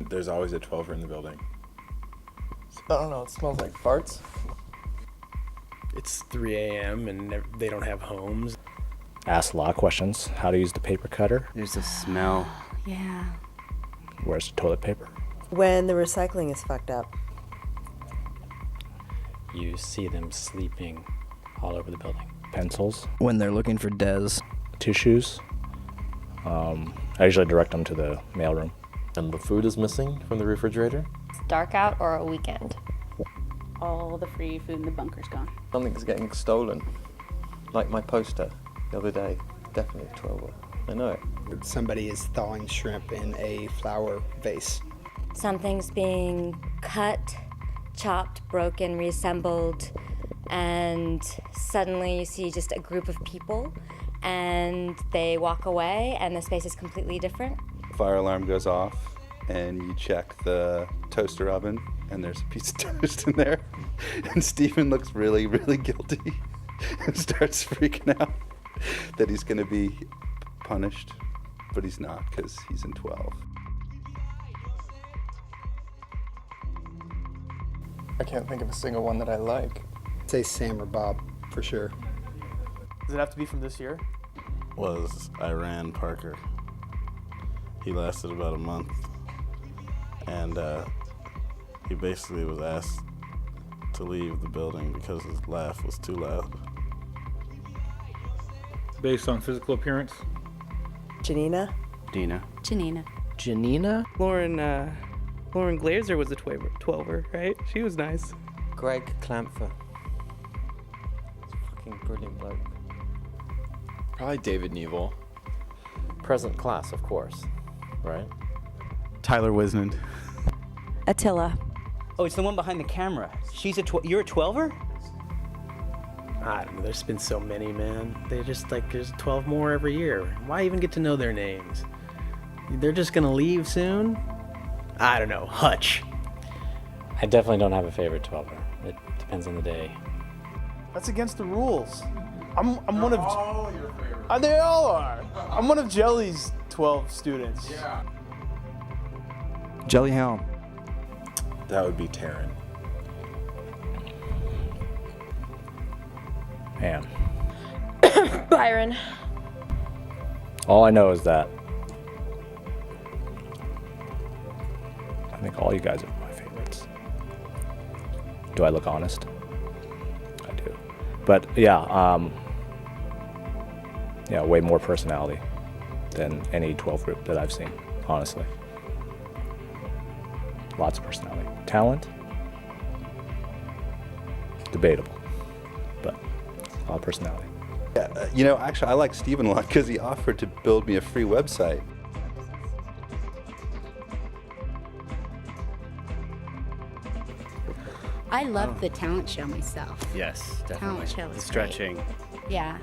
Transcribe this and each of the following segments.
There's always a 12er in the building. I don't know, it smells like farts. It's 3 a.m. and they don't have homes. Ask a lot of questions. How to use the paper cutter. There's a smell. Yeah. Where's the toilet paper? When the recycling is fucked up. You see them sleeping all over the building. Pencils. When they're looking for Dez. Tissues. I usually direct them to the mailroom. And the food is missing from the refrigerator? It's dark out or a weekend. All the free food in the bunker's gone. Something's getting stolen. Like my poster the other day. Definitely a 12er. I know it. Somebody is thawing shrimp in a flower vase. Something's being cut, chopped, broken, reassembled, and suddenly you see just a group of people and they walk away and the space is completely different. Fire alarm goes off and you check the toaster oven and there's a piece of toast in there and Stephen looks really, really guilty and starts freaking out that he's going to be punished, but he's not because he's in 12. I can't think of a single one that I like. Say Sam or Bob, for sure. Does it have to be from this year? Was Iran Parker. He lasted about a month, and he basically was asked to leave the building because his laugh was too loud. Based on physical appearance? Janina? Dina. Janina. Janina? Lauren Glazer was a 12er, right? She was nice. Greg Clampfer. He's a fucking brilliant bloke. Probably David Neville. Present class, of course, right? Tyler Wisnand. Attila. Oh, it's the one behind the camera. She's you're a 12er? I don't know, there's been so many, man. They're just like, there's 12 more every year. Why even get to know their names? They're just gonna leave soon? I don't know, Hutch. I definitely don't have a favorite 12er. It depends on the day. That's against the rules. I'm one of all your favorites. They all are. I'm one of Jelly's 12 students. Yeah. Jelly Helm. That would be Taryn. Man. Byron. All I know is that I think all you guys are my favorites. Do I look honest? I do. But yeah, way more personality than any 12 group that I've seen, honestly. Lots of personality. Talent? Debatable, but a lot of personality. Yeah, actually, I like Stephen a lot because he offered to build me a free website. I loved the talent show myself. Yes, definitely. Talent show was Stretching. great. Yeah.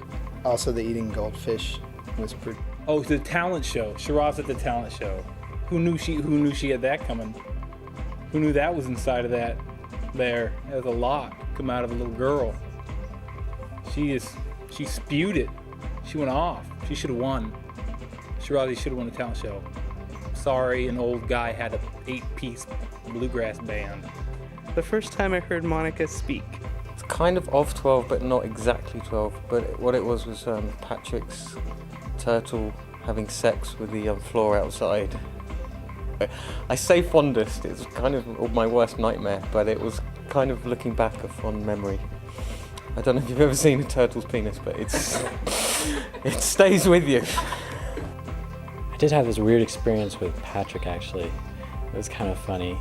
Also, the eating goldfish was pretty. Oh, the talent show. Shiraz at the talent show. Who knew she had that coming? Who knew that was inside of that there? There's a lot come out of a little girl. She spewed it. She went off. She should have won. Shirazi should have won the talent show. Sorry, an old guy had a 8-piece bluegrass band. The first time I heard Monica speak. It's kind of 12, but not exactly 12. But what it was Patrick's turtle having sex with the floor outside. I say fondest, it's kind of my worst nightmare, but it was kind of looking back a fond memory. I don't know if you've ever seen a turtle's penis, but it stays with you. I did have this weird experience with Patrick, actually. It was kind of funny.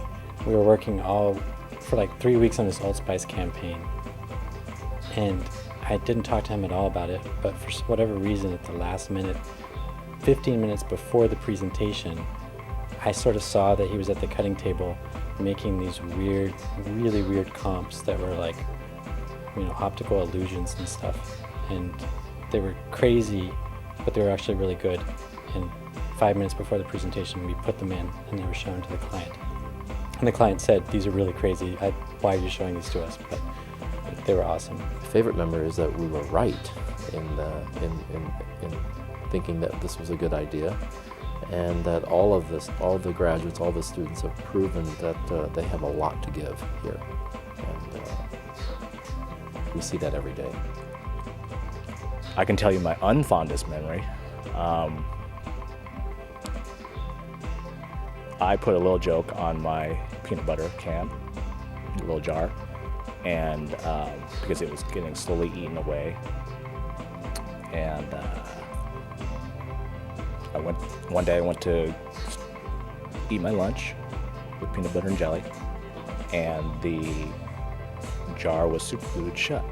We were working for like 3 weeks on this Old Spice campaign, and I didn't talk to him at all about it, but for whatever reason, at the last minute, 15 minutes before the presentation, I sort of saw that he was at the cutting table making these weird, really weird comps that were like, optical illusions and stuff. And they were crazy, but they were actually really good. And 5 minutes before the presentation, we put them in and they were shown to the client. And the client said, "These are really crazy. Why are you showing these to us?" But they were awesome. Favorite memory is that we were right in thinking that this was a good idea, and that all the graduates, all the students have proven that they have a lot to give here, and we see that every day. I can tell you my unfondest memory. I put a little joke on my peanut butter can, a little jar, and because it was getting slowly eaten away. And one day I went to eat my lunch with peanut butter and jelly, and the jar was super glued shut.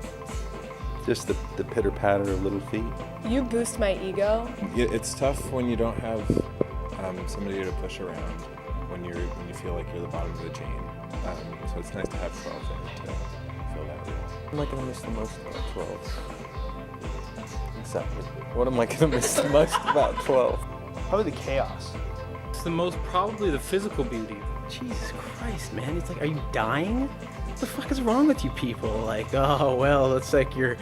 Just the pitter patter of little feet. You boost my ego. It's tough when you don't have somebody to push around when you feel like you're the bottom of the chain. So it's nice to have 12 there to feel that real. What am I gonna miss the most about 12? Exactly. What am I gonna miss the most about 12? Probably the chaos. It's the most, probably the physical beauty. Jesus Christ, man. It's like, are you dying? What the fuck is wrong with you people? Like, oh, well, it's like your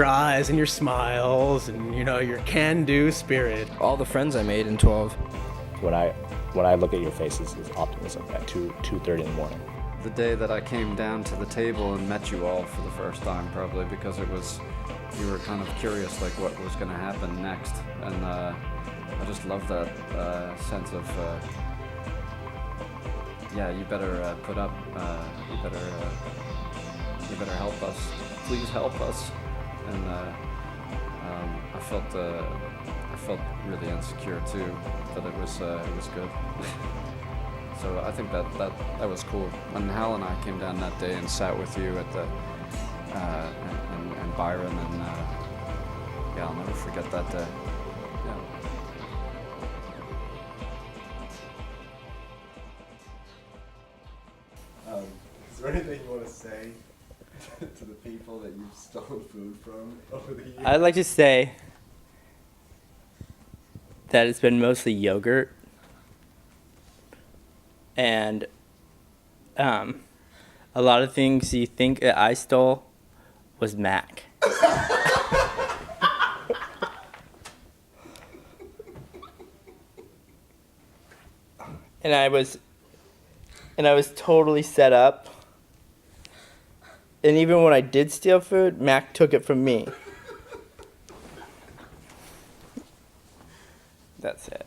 eyes and your smiles and, you know, your can-do spirit. All the friends I made in 12. When I look at your faces, is optimism at 2:30 in the morning. The day that I came down to the table and met you all for the first time, probably because you were kind of curious, like what was going to happen next, and I just love that sense of, yeah, you better put up, you better help us, please help us, and I felt really insecure too, but it was good. So I think that was cool. When Hal and I came down that day and sat with you at the and Byron, and yeah, I'll never forget that day. Yeah. Is there anything you want to say to the people that you've stolen food from over the years? I'd like to say that it's been mostly yogurt. And a lot of things you think that I stole was Mac. And I was totally set up. And even when I did steal food, Mac took it from me. That's it.